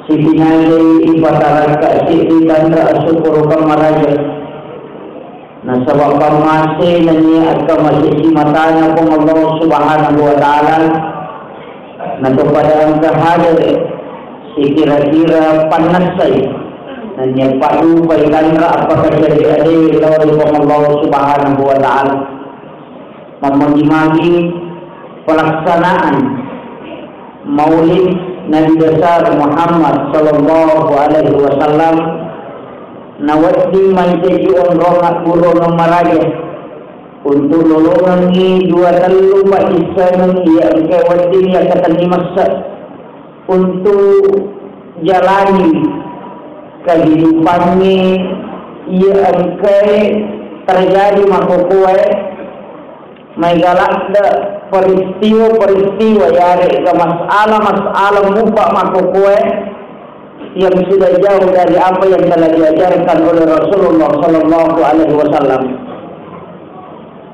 si pinagay ipatalag ka si itandra asupuro kang maraja na sa wakamasi na niya at kamasisimata na kung Allah subhanahu wa ta'ala na kepada ang kahadir si kira-kira panasay na niya palupay tandra apakah jadi adik lawari kung Allah subhanahu wa ta'ala memagi pelaksanaan Maulid Nabi besar Muhammad sallallahu alaihi wasallam nawati menjadi orang guru nomaraja untuk lolongan ni dua telu baisan ia kewati ia kata masa untuk jalani kehidupannya ia terjadi makhluk Megalak da peristiwa-peristiwa yari ke masalah mubah makhluk yang sudah jauh dari apa yang telah diajarkan oleh Rasulullah sallallahu alaihi wasallam.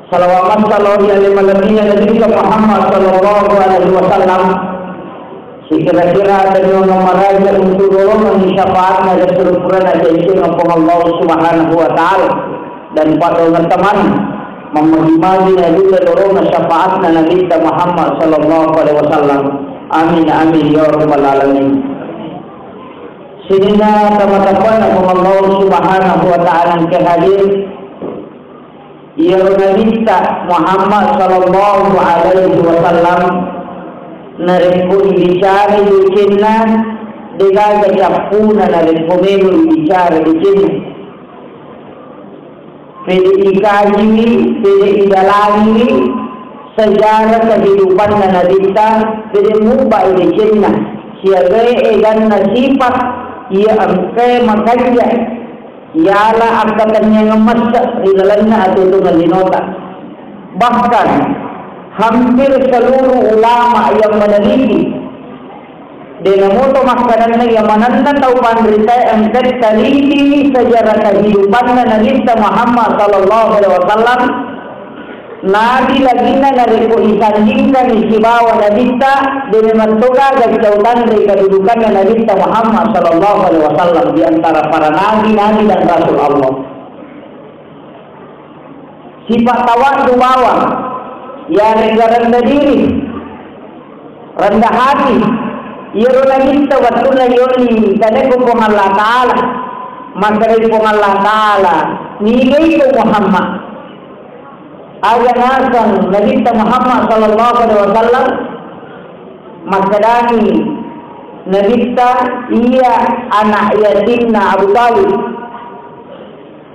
Salawat alaihi Nabi Muhammad sallallahu alaihi wasallam. Sekira-kira ada nomor raja untuk golongan syafaat dan serupuran aja isi Allah subhanahu wa ta'ala dan pada teman memagi Nabi dorong syafaat Nabi Muhammad sallallahu alaihi wasallam. Amin amin ya rabbal alamin. Sehingga teman-teman Allah subhanahu wa ta'ala ke hadir ya Nabi Muhammad sallallahu alaihi wasallam nariku bicara di Cina dengan kejapuna nariku bicara di Cina pedi ikaji, pedi idalani sejarah kehidupan Nabi kita, pedi mubah di Cina. Siagai egan nasifat, ia angkai makanya, ialah angkatannya ngemas di dalamnya atau itu ngelinota. Bahkan hampir seluruh ulama yang meneliti dengan moto makanan yang mananda tahu panderita yang teliti sejarah kehidupan Nabi Muhammad sallallahu alaihi wasallam Nabi lagi nariku isandingkan isi bawa Nabi dengan mentoga gajautan dari kedudukan Nabi Muhammad sallallahu alaihi wasallam di antara para nabi dan rasul Allah. Sifat tawadu bawah ya rendah diri, rendah hati. Ia Nabi waktu na yoni kada ko Allah Taala maka ko Allah Taala nilai ko Muhammad aga nasan Nabi Muhammad sallallahu alaihi wasallam makadani Nabi ia anak yatimna Abu Talib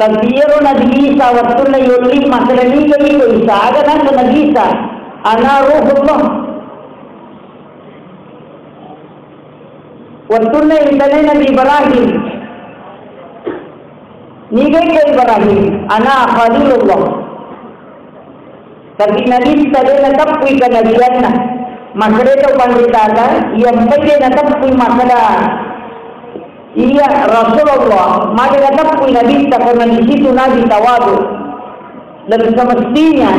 tapi Nabi Isa waktu na yoni makadani ko Isa aga nasan Nabi Isa ana ruhullah waktu Nabi Ibrahim nigai ke Ibrahim ana Khalilullah tapi Nabi tadi natapui ke Nabi Jannah maka itu panditakan yang pede natapui makada iya Rasulullah maka natapui Nabi karena di situ Nabi tawadu dan semestinya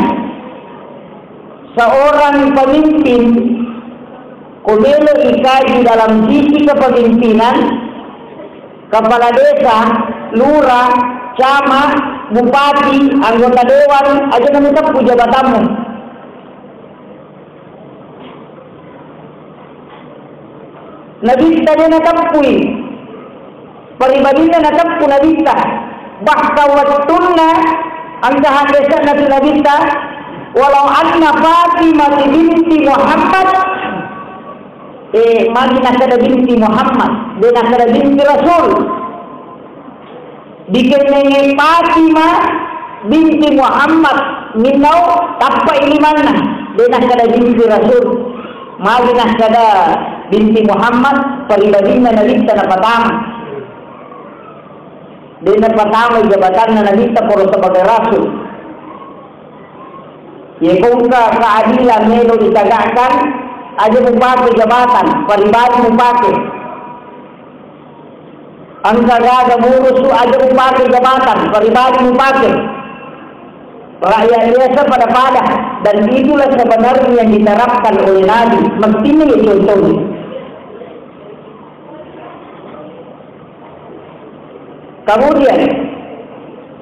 seorang pemimpin kumelo ikaji dalam sisi kepemimpinan kepala desa, lurah, camat, bupati, anggota dewan aja meminta jabatanmu. Nabi tadi natapui peribadinya natapku Nabi bahkan waktuna anggahan desa Nabi walau anna Fatimah binti Muhammad magi nakada binti Muhammad dan nakada binti Rasul dikenai Fatimah binti Muhammad minau tapa ini mana dan nakada binti Rasul magi nakada binti Muhammad peribadinya Nabi tanah pertama dan pertama jabatan Nabi sebagai Rasul ya keadilan melo ditegakkan aja mupake jabatan, pribadi mupake. Angkara murusu aja mupake jabatan, pribadi mupake. Rakyat biasa pada dan itulah sebenarnya yang diterapkan oleh Nabi. Mestinya contohnya. Kemudian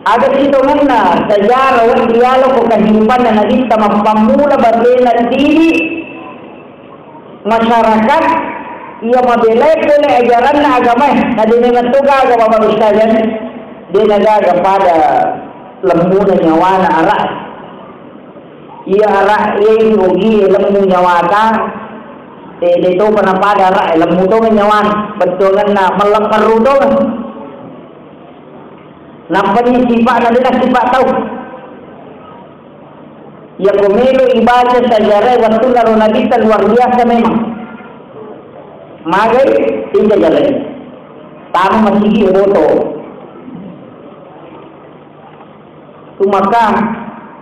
ada hitungannya sejarah dan dialog kehidupan dan Nabi sama pamula berbela diri masyarakat ia membelai oleh ajaran agama Nabi mengetuga agama manusia dan dia nagaga pada lembu dan nyawa arah ia arah ia rugi lembu nyawa itu pernah pada arah lembu tu nyawa betul na melekar rudo nampaknya sifat adalah sifat tahu ya pemilu ibadah sejarah waktu lalu Nabi luar biasa memang magai tidak jalan tamu masih foto itu maka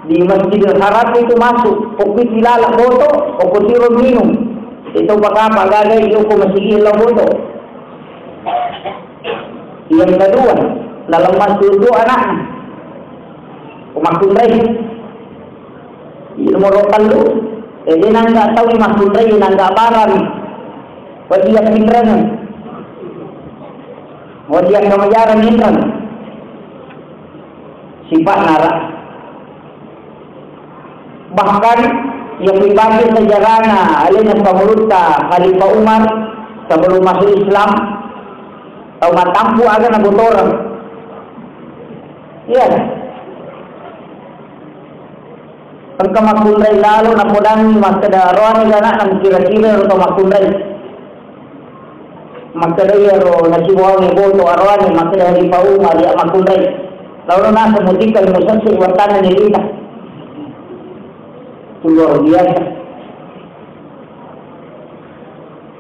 di Masjidil Haram itu masuk kopi tilala foto kopi tirun minum itu apa gagai itu masih foto. Yang kedua dalam masjid itu anak umat Sundai nomor kalu jadi nggak tahu umat Sundai nggak barang wajib pinteran wajib kemajaran pinteran sifat nara bahkan yang dibaca sejarahnya alina pemuluta Khalifah Umar sebelum masuk Islam atau matampu agak nabut orang iya pagka makundray lalo na podang magkada roan nila na ng kira-kira ro makundray magkada ro na sibuang iboto aroan ni magkada ri pau maria makundray lalo na sa mutikal mo sa siwatan ni Lita luar biasa.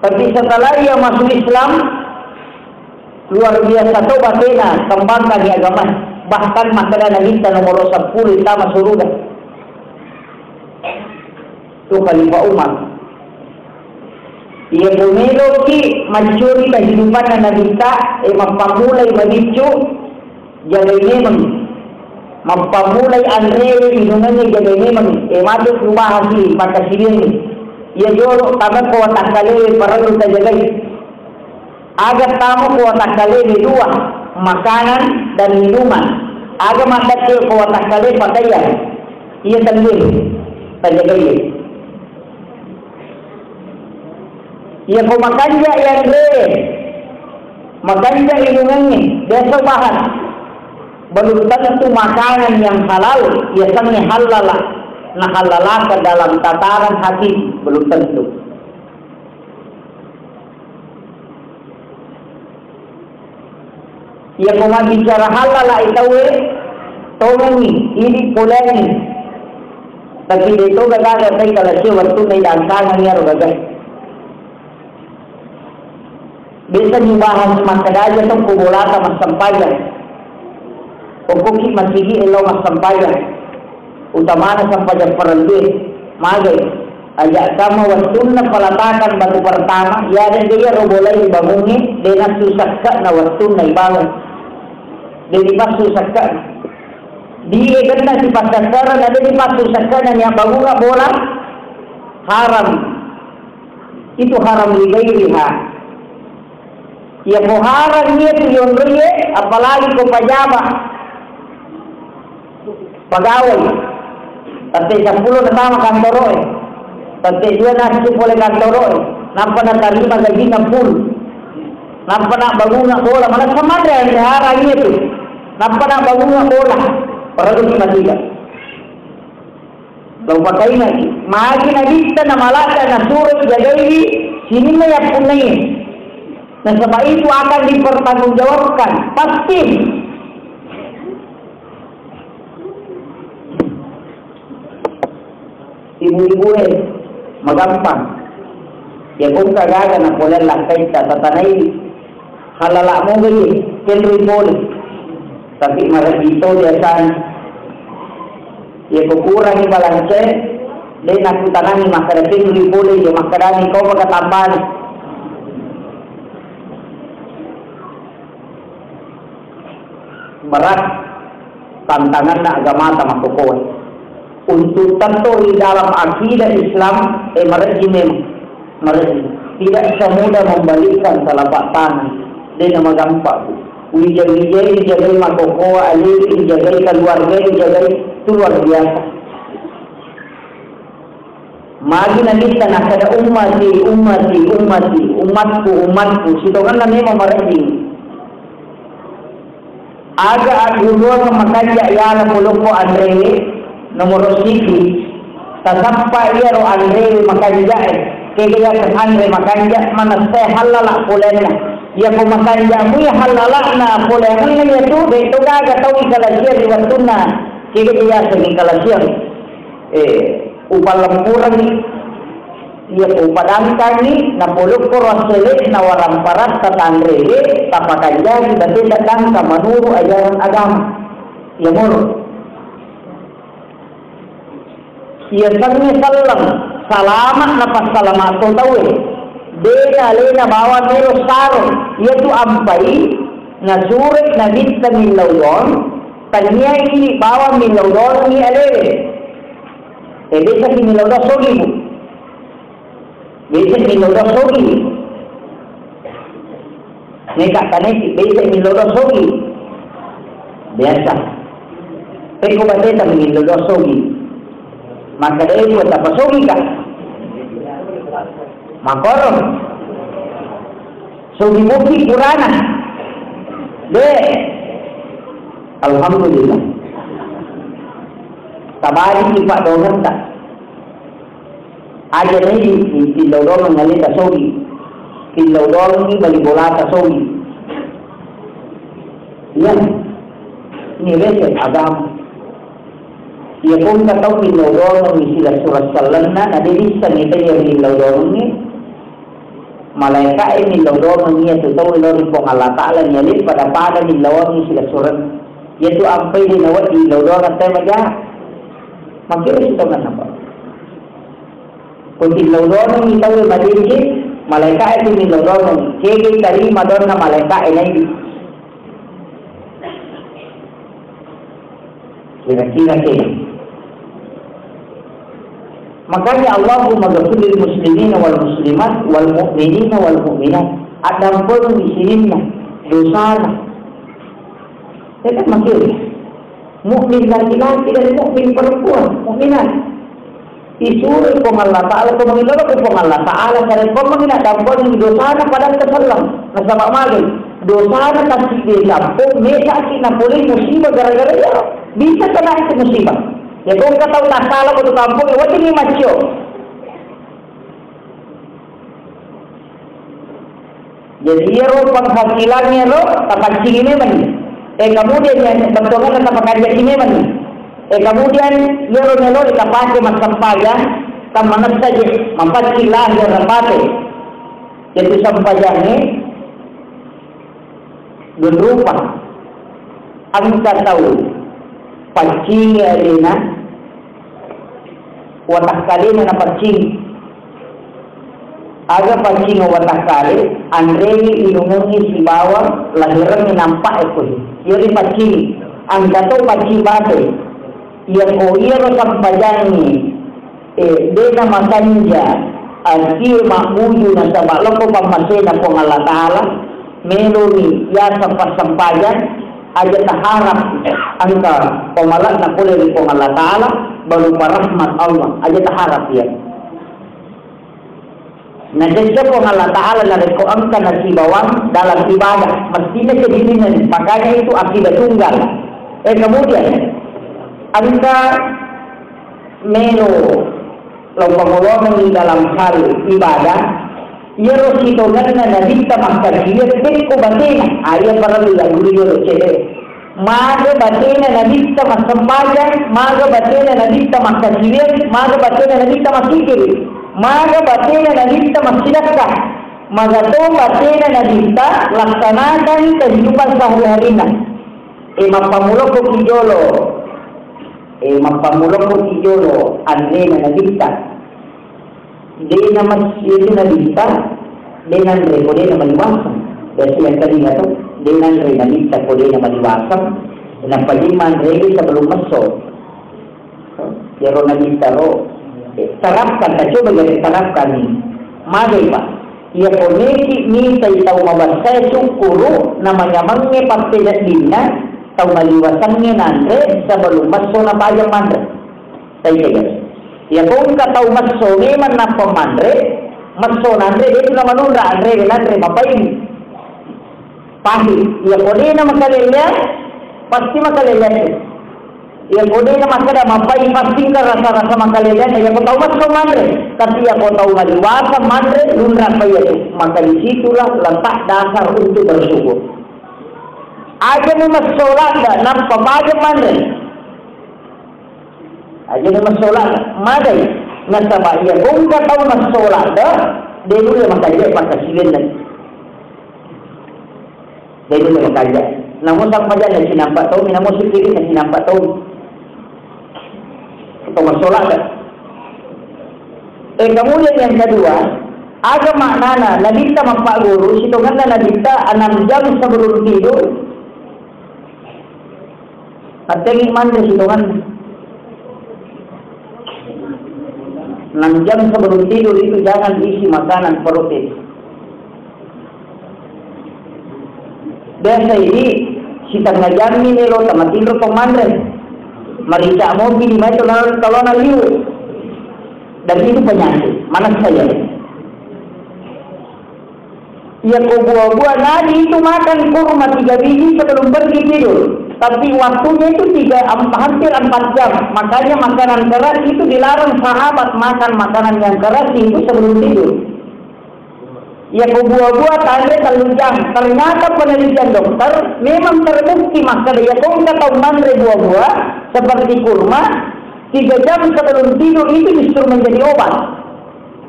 Tapi setelah ia masuk Islam luar biasa tobatena kembangkan di agama bahkan makada Nabi nomor 10 utama surga itu Khalifah Umar ia bumeloki mencuri kehidupan Nabi mempamulai manicu jaga memang mempamulai andre hidungannya jaga memang masuk rumah hasil pada sini ia joro tamat kuat kali perlu terjaga agar tamu kuat kali dua makanan dan minuman agar makan kuat kali pakaian ia sendiri terjaga ia kau makan yang makan minumannya biasa bahan belum tentu makanan yang halal ia sangat halal nah halal ke dalam tataran hati belum tentu. Ia kau bicara halal itu tolongi ini poleni tapi itu gagal saya kalau si waktu ni dansan ni aro gagal bisa dibahas makadaya tu kubolata mas sampayan ukuki masigi elo mas sampayan utamana sampayan perempuan magai ajak sama waktu na pelatakan batu pertama ya dan dia robolai dibangungi dengan susahkan na waktu na ibangun dari pas susahkan dia kena di pasar ada di pas susahkan yang bangun bola haram itu haram ligairiha ya haram dia tu yang apalagi ko pajama pegawai tapi 10 pertama kantor tapi 2 nasi boleh kantor nampak nak terima gaji 60 nampak nak bangun bola mana sama ada haram itu nampak nak bangun bola perlu dimatikan kalau pakai lagi makin lagi kita namalaka na surat jagawi sini na yang punai dan sebab itu akan dipertanggungjawabkan pasti ibu-ibu magampang ya kung kagaga na polen lakay ka tatanay halala mo gani kelri pole tapi maragito diasan ya kukurang ibalance din aku tanang makarating pole ya makarani ko pagkatamban berat tantangan na agama tamakukuha untuk tentu di dalam akidah Islam mereka tidak semudah membalikkan telapak tangan dia nama gampang dijagai makoko, alir, dijagai keluarga, dijagai, itu luar biasa. Magi nanti tanah ada umatku, situ kan namanya memerintah. Aga agulong makanya yala puloko Andre nomor siki tasappa iya ro Andre makanya kaya kan Andre makanya mana saya halala pulena ya ko makanya mu ya halala na pulena ya tu de to ga tahu kalasir di watuna kaya segi kalasir upal lempuran iya ko padangkan ni na pulok ko raselik na waram parat tatandre tapakanja berarti datang ke menurut ajaran agama ya mur iya sangi salam salamat nafas salamat to tahu dena lena bawa mero saro iya tu ampai na surat na bitta min lawdon tanya ini bawa min lawdon ni alere bisa min lawdon sogi bisa min lawdon sogi nekak kaneki bisa milodo sogi biasa peko bateta milodo sogi maka dia buat apa sogi kak makorom sogi muki kurana de alhamdulillah tabari ipak dongan tak aja nih di lodong mengalita sogi kilodong ni bagi bola tasogi. Yan, ni rese agam. Ia pun katakan kilodong ni sila surat salan na nadilisan ito yung kilodong ni malaikat ini kilodong ni ito tahu lori pong Allah Ta'ala niyalit pada kilodong ni sila surat. Yaitu ampai dinawat kilodong at tayo magya. Magkira ito nga napa. Kung kilodong ni tahu madiligit malaikat itu milodon, kegi dari madonna malaikat ini. Kira-kira kegi. Makanya Allahumma ghafiril muslimin wal muslimat wal mu'minin wal mu'minat. Ada pun di sininya dosana. Itu maksudnya mukmin laki-laki dan mukmin perempuan, mukminat. Isuri pong Allah Ta'ala kung mangilala ko pong Allah Ta'ala sa rin pong mga dampon ng dosa na padang kasalang nasa mamagay dosa na kasi desa po may sakit na puli musibah gara-gara ya bisa ka na ito musibah ya kung kataw nasala ko ito kampong wala ni macho jadi ya ro panghakilannya ro tapaksingin naman kemudian yang bentungan na tapakadyakin naman kemudian nyelo ikapake masampayan kama saja mampati lahir rapate yaitu sampayane berupa angka tahu pacing alina watak kali na pacing aga pacing watak kali andre ilungungi si bawang lahiran nampak itu yuri pacing angka tahu pacing bate ia koiro sampajani dena makanja alki makuju na sabaloko pamasena pong Allah Ta'ala meloni ya sampajan aja taharap angka pemalak na kulili pong Allah Ta'ala berupa rahmat Allah aja taharap ya na jasa pong Allah Ta'ala na reko angka na si bawang dalam ibadah mestinya kedisinan makanya itu akibat tunggal kemudian angka meno lompat di dalam hal ibadah ia rosito na nabita makasiyat ko batena ayat para bilang guru cede maga batena nabita masampajan maga batena nabita makasiyat maga batena nabita masikir maga batena nabita masidakah maga to batena nabita laksanakan kehidupan sehari-harinya mapamulok ko kijolo mapamulok ko kijolo andre na nabita di naman itu nabita di andre ko di na maliwasan dahil silang kanina to di andre nabita ko di na maliwasan na paliman andre sebelum masuk pero nabita ro tarapkan, coba jadi tarapkan ni magay pa ia koneki ni tahu mabasa syukuru namanya mengepat tidak dina tahu maliwasannya nanti sebelum masuk na payah mandre tahu ya kung tahu masuk memang napa mandre masuk nanti itu nama nunda andre nanti mapain pahit ya kode nama kalian pasti makalelian ya kode nama kada mapain pasti rasa-rasa makalelian ya kau tahu masuk mandre tapi ya kau tahu maliwasa mandre nunda payah maka di situlah letak dasar untuk bersyukur. Aja ni masolat dah nampak macam mana? Aja ni masolat madai. Nasabah ia pun tak tahu masolat dah. Dia dulu makan dia pakai silin lagi. Dia dulu makan dia. Namun sampai dia nak nampak tahu, namun sikit nak nampak tahu. Atau masolat dah. Kemudian yang kedua, ada maknana Nabi kita mampak guru, situ kan Nabi kita 6 jam sebelum tidur. Patengi mandi situ kan 6 jam sebelum tidur itu jangan isi makanan protein. Biasa ini kita ngajami ni lo sama tidur pemandre. Marica mobil di mana kalau naliu dan itu penyakit. Mana saya? Ya kau buah-buah nadi itu makan kurma 3 biji sebelum pergi tidur. Tapi waktunya itu hampir 4 jam. Makanya makanan keras itu dilarang sahabat makan makanan yang keras itu sebelum tidur. Ya buah-buah tanda terlalu jam. Ternyata penelitian dokter memang terbukti maka ya kau tahu mandre buah-buah seperti kurma 3 jam sebelum tidur itu justru menjadi obat.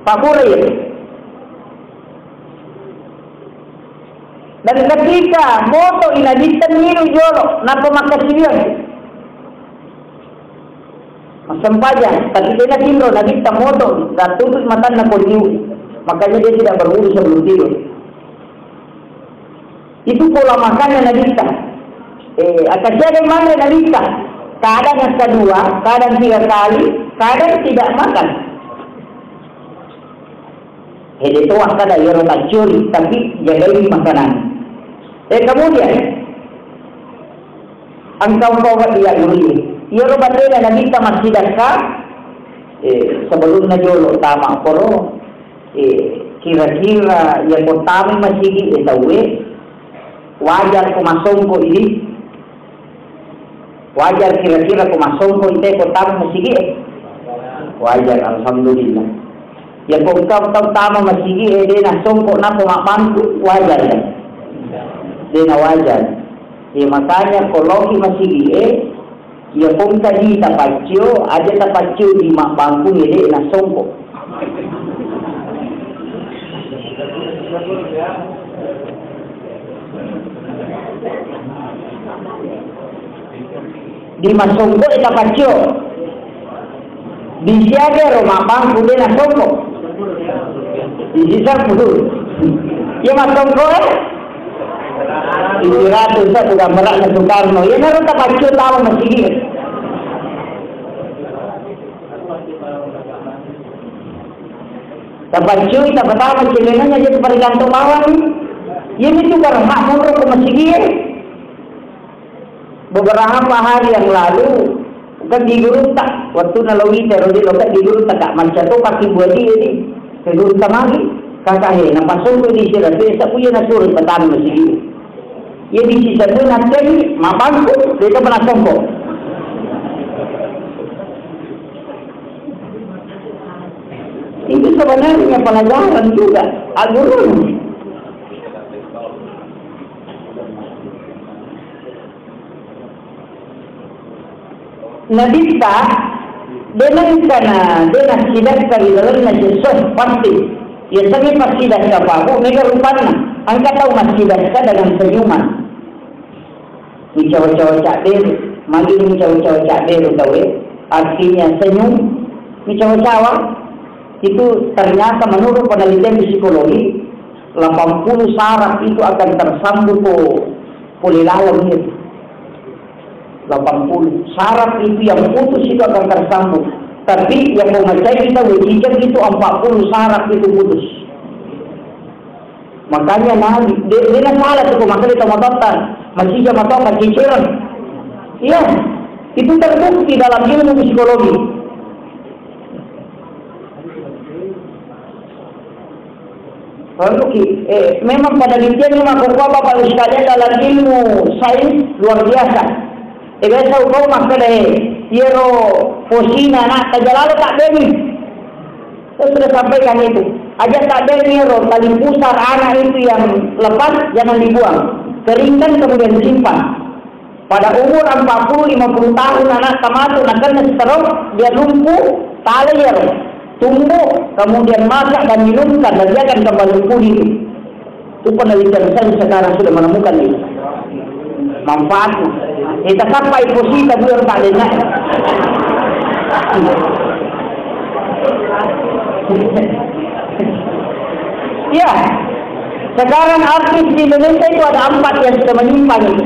Pak Kurir. Dan ketika moto inadita niru jolo napa makasilian masampaja tapi dia timbro nabita moto dan tutup mata na konyu makanya dia tidak berwudu sebelum tidur. Itu pola makannya nabita akasya dari mana nabita kadang yang kedua kadang 3 kali kadang tidak makan itu wakada yoro tacuri tapi jagai makanan. Kemudian engkau bawa dia dulu. Ia robat dia Nabi kita masih dakar. Sebelum najolo tama poro. Kira-kira yang pertama masih tahu wajar kumasongko ini. Wajar kira-kira kumasongko ini pertama masih wajar alhamdulillah. Yang kau pertama masih dia nasongko na pemampu wajar kan. Dia wajar. Makanya kalau kita masih ia pun tadi tapacio, ada tapacio di mak bangku ini nak songkok. Di mak songkok tapacio. Di siaga rumah bangku dia nak songkok. Di sisa puluh. Ia mak songkok Istirahat saya sudah merak na Soekarno. Ya naroon tapacio tawa masih. Tapacio ita pertama cilenanya jadi pergantung bawah ni. Ini juga hak mundur ke masih. Beberapa hari yang lalu kan di guru tak waktu nalawi terodi lokat di guru tak macam tu pakai buat dia ni. Ke guru lagi kakak he nampak sungguh di sini. Saya punya nasur pertama masih. Ia bisi satu nanti mapangku dia pernah songkok. Itu sebenarnya pelajaran juga agung. Nabi kita dengan sidak kali dalam najis pasti. Ya sangat pasti dah siapa aku mega rupanya. Angkat tahu masih dah dengan senyuman. Ni cowok-cowok cakdir, magi ni cowok-cowok cakdir tahu artinya senyum. Ni cowok-cowok itu ternyata menurut penelitian psikologi 80 saraf itu akan tersambung oleh lawan itu. 80 saraf itu yang putus itu akan tersambung. Tapi yang memacai kita wajibkan itu 40 saraf itu putus. Makanya Nabi, dia salah tuh maka dia tomat-tomat, masih jam tomat ciciran. Iya, itu terbukti dalam ilmu psikologi. Memang pada penelitian memang Bapak sekalian dalam ilmu sains luar biasa. Biasa kau maka deh, yero posina nak terjalala tak beri. Saya sudah sampaikan itu. Aja tak beri yero tali pusar anak itu yang lepas jangan dibuang, keringkan kemudian disimpan. Pada umur 40-50 tahun anak tamatun akan seterus dia lumpuh tali yero. Tumbuh, kemudian masak dan minumkan, dan dia akan kembali pulih. Itu penelitian saya sekarang sudah menemukan itu. Manfaatnya. Kita sampai posisi biar tak dengar. Ya, sekarang artis di Indonesia itu ada 4 yang sudah menyimpang itu.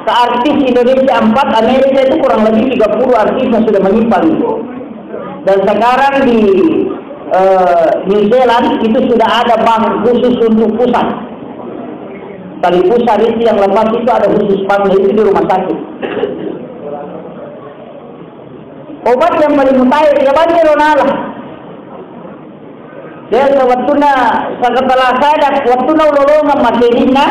Artis Indonesia 4, Amerika itu kurang lebih 30 artis yang sudah menyimpang itu. Dan sekarang di New Zealand itu sudah ada bank khusus untuk pusat. Tali pusat itu yang lepas itu ada khusus bank itu di rumah sakit. Obat yang paling mutakhir ya banyak ronala. Dia waktunya setelah saya waktunya ulolongan makinina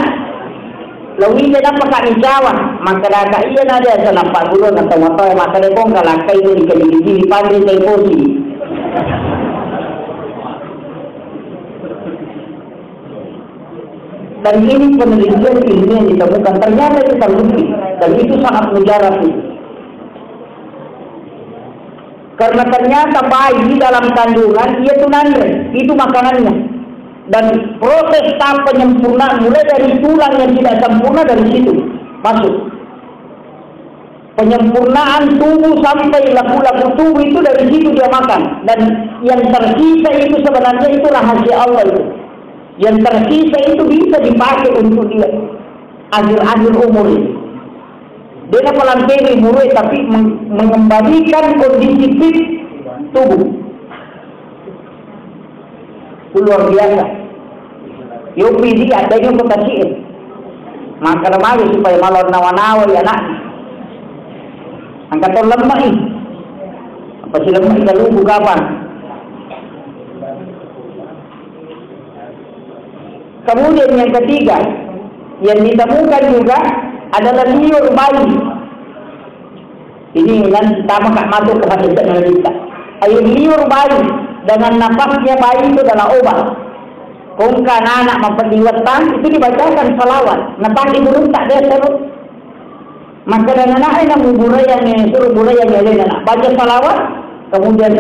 lawi dia dapat kami jawab maka dah iya ada senampak dulu atau motor maka dia pun kalau kai itu di pandai teleposi. Dan ini penelitian ilmiah yang ditemukan ternyata itu terbukti dan itu sangat mujarab itu. Karena ternyata bayi dalam kandungan ia tunanre itu makanannya. Dan proses tahap penyempurnaan mulai dari tulang yang tidak sempurna dari situ masuk. Penyempurnaan tubuh sampai laku-laku tubuh itu dari situ dia makan. Dan yang tersisa itu sebenarnya itu rahasia Allah itu. Yang tersisa itu bisa dipakai untuk dia akhir-akhir umur ini. Dia pelantiri umurnya tapi mengembalikan kondisi fit tubuh. Luar biasa. Yo pilih ada yang kekasih. Maka remaja supaya malah nawa-nawa ya anak. Angkat lemah ini. Apa sih lemah kita lugu kapan? Kemudian yang ketiga yang ditemukan juga adalah liur bayi. Ini nanti pertama kak masuk ke hadis kita. Ayo liur bayi. Dengan nafasnya bayi itu adalah obat. Kongkan anak memperliwatan itu dibacakan salawat. Nafas ibu tak dia seru. Maka dengan anak yang yang suruh buraya yang anak baca salawat. Kemudian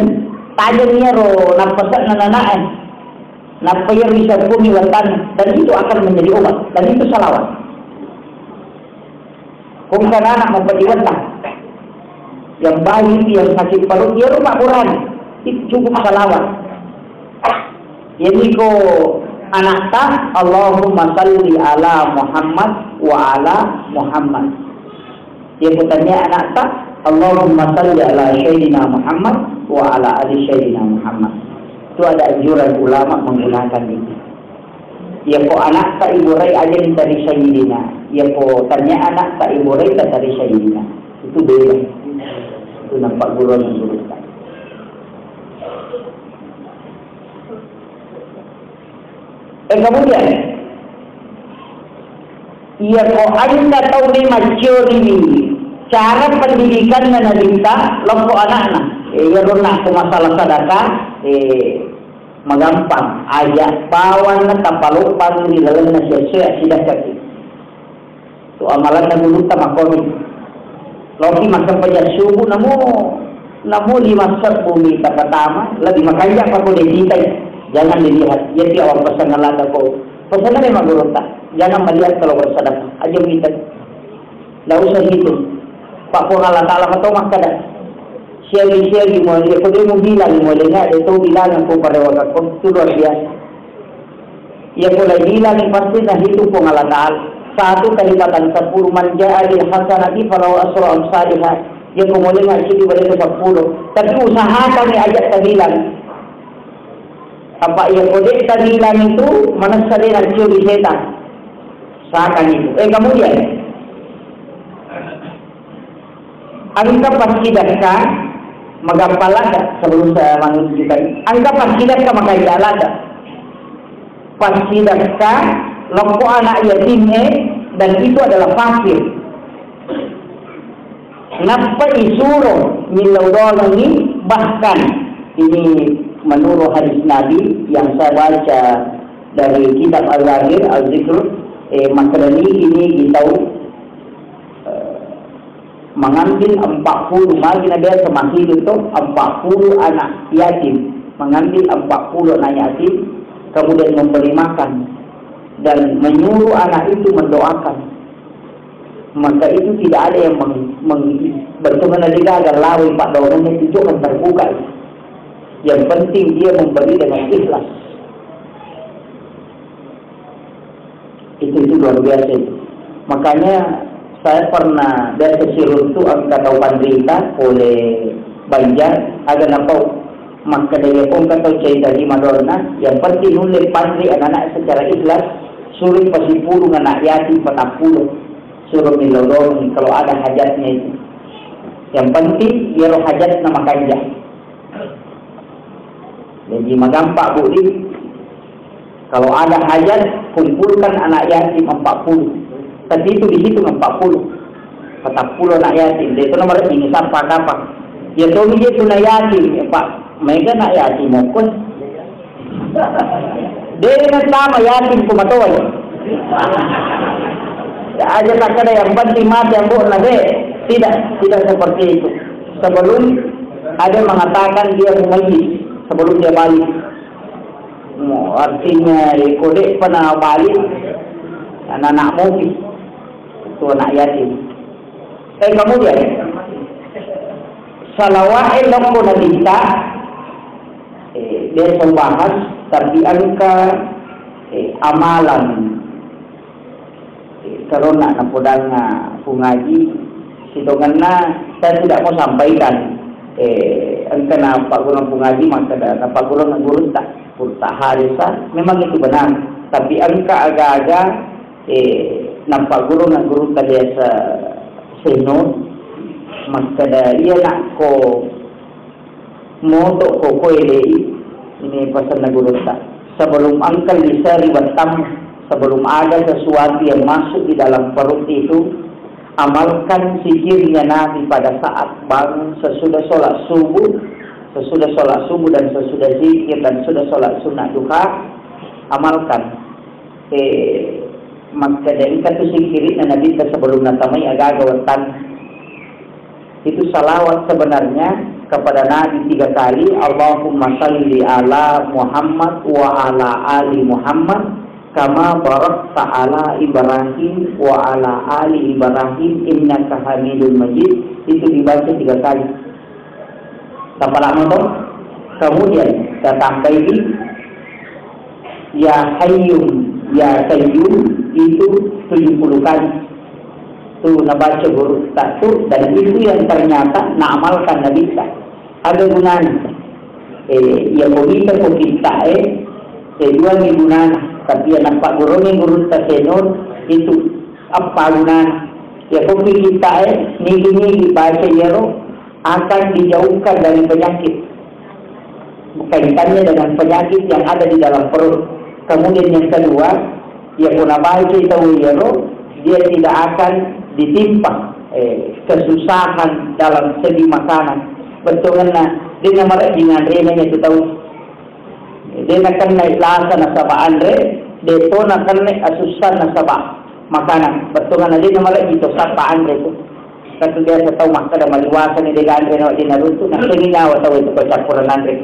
tajamnya roh nafasan anak. Nafasnya bisa bumi watan dan itu akan menjadi obat. Dan itu salawat. Kongkan anak memperliwatan. Yang bayi yang sakit perut dia rumah Quran. Itu cukup salawat. Jadi ko anak tak Allahumma salli ala Muhammad wa ala Muhammad. Dia bertanya anak tak Allahumma salli ala Sayyidina Muhammad wa ala ali Sayyidina Muhammad. Itu ada anjuran ulama menggunakan itu. Ya ko anak tak ibu rai aja dari Sayyidina. Ya ko tanya anak tak ibu rai dari Sayyidina. Itu beda. Itu nampak buruan yang berusaha. Kemudian ia ko anda tahu ni macam ini cara pendidikan menalita loko anak-anak. Ia nak ke masalah sedekah magampang ayat bawan na tapalupan di dalam nasihat sedekah itu amalan na guluta makoni loki makan pajak subuh namo 5 bumi pertama lebih makanya apa ko disitai. Jangan dilihat, jadi awak pesan ngalada kau. Pesan memang berontak. Jangan melihat kalau bersedekah. Aja kita. Tidak usah hitung. Pak Pengalat Ta'ala atau makada. Siali mulai. Kau dia mau bilang mulai. Dia tahu bilang aku pada waktu kau. Itu luar biasa. Ia mulai bilang pasti nah hitung Pengalat Ta'ala. 1 kalipatan 10 manja'ali hasanati falau asra amsalihah. Ia mulai ngaji di balik 10. Tapi usahakan ni ajak terbilang. Apa ia kodek tadi hilang itu mana sekali nak curi setan. Seakan itu. Kemudian angka paskidaka magapalada sebelum saya menunjukkan. Angka paskidaka magayalada. Paskidaka loko anak yatim dan itu adalah fakir. Kenapa disuruh milaudol ini bahkan ini menurut hadis Nabi yang saya baca dari kitab Al-Zahir Al-Zikr Makrani ini kita mengambil 40 lagi Nabi semasa itu 40 anak yatim, mengambil 40 anak yatim kemudian memberi makan dan menyuruh anak itu mendoakan. Maka itu tidak ada yang bertemu juga agar lawi Pak Daunnya itu akan terbuka. Yang penting dia memberi dengan ikhlas. Itu luar biasa itu. Makanya saya pernah biasa siruntu kata pandrita oleh Banjar agar nampak maka dia pun kata cerita di Madonna. Yang penting nulis pandri anak-anak secara ikhlas. Suruh pasti puluh anak yatim 40. Suruh milodong kalau ada hajatnya itu. Yang penting dia roh hajat nama kanja. Jadi magampak budi. Kalau ada hajat kumpulkan anak yatim 40. Tapi itu di situ 40. 40 anak yatim. Itu nomor ini siapa kapan? Ya tahu dia tuna yatim, ya, Pak. Mereka anak yatim mungkin. Dia dengan sama yatim kumatoy. Aja tak ada yang penting mati yang buat nabe. Tidak seperti itu. Sebelum ada mengatakan dia mengaji, sebelum dia balik. Artinya kodek pernah balik anak-anak mobil itu anak yatim. Kemudian salawat loko nabita dia membahas tapi angka amalan. Kalau nak napodang pungaji sidonganna saya tidak mau sampaikan angka Pak Guru pungaji maka Pak Guru guru tak harisa memang itu benar tapi angka agak-agak nampak guru tak biasa senot maka ia nak ko moto ko ini pesan guru tak sebelum angkal bisa ribatam. Sebelum ada sesuatu yang masuk di dalam perut itu, amalkan zikirnya Nabi pada saat bangun sesudah sholat subuh dan sesudah zikir dan sudah sholat sunnah duha, amalkan. Maka dari itu zikirin Nabi sebelum natamai agak-agak itu salawat sebenarnya kepada Nabi 3 kali. Allahumma salli ala Muhammad wa ala ali Muhammad. Kama barakta ala Ibrahim wa ala ali Ibrahim innaka Hamidul Majid. Itu dibaca 3 kali. Tanpa lama toh. Kemudian datang lagi ya Hayyum ya Qayyum itu 70 kali. Itu nabaca huruf satu dan itu yang ternyata naamalkan Nabi kita. Ada gunanya. Ya kita kedua ni gunanya. Tapi yang nampak guru tasenor itu apa gunanya? Ya kopi kita ni baca yero akan dijauhkan dari penyakit. Kaitannya dengan penyakit yang ada di dalam perut. Kemudian yang kedua, ya pun baca itu yero dia tidak akan ditimpa kesusahan dalam segi makanan. Betulnya dia nama dengan remenya itu tahu. Dia akan naik lasa nasabah Andre, dia pun akan naik asusan nasabah makanan. Betulnya dia nama lagi itu sapa Andre itu. Kalau dia tahu maka ada maliwasan ni dia Andre nak dinarutu, nak sengaja tahu itu kecampuran Andre.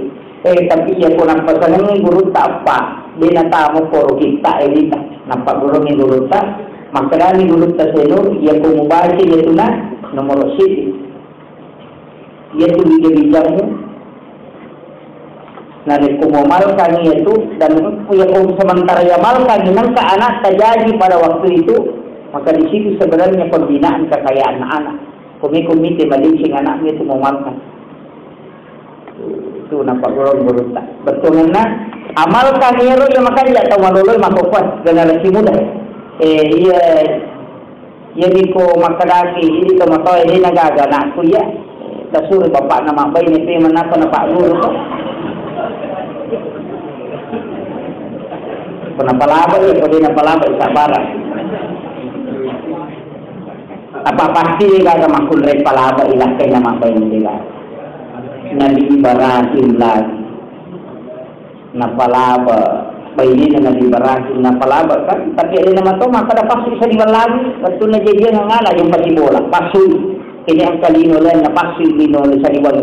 Tapi dia pun nampak senang guru tak apa. Dia nak tahu korup kita elita. Nampak guru ni guru tak. Maka ni guru tak senur, dia pun membaca dia tu nak nomor sini. Dia tu bijak-bijakmu. Nah, kumamalkan itu dan sementara yamalkan maka anak terjadi pada waktu itu, maka di situ sebenarnya pembinaan kekayaan anak. Komite balikin anaknya itu memalkan. Itu nampak guru tak. Betulnya amalkan ero ya makan ya tahu maloloy makukuat generasi muda. Iya di ko makadaki ini to matoy ini nagagana ko ya. Tasuri bapak nama bay ni pe manapa na paano ko. Panapalaba ya pwede na palaba sa bara. Apa pasti ka makulre palaba ilakay na mabay nila. Nalibarahin lagi. Napalaba bayi na nalibarahin napalaba kan tapi ada nama to maka dapat isa di lagi waktu na jadi nga ngala yung pasibola pasul kini ang kalino lang na pasul lino sa liwan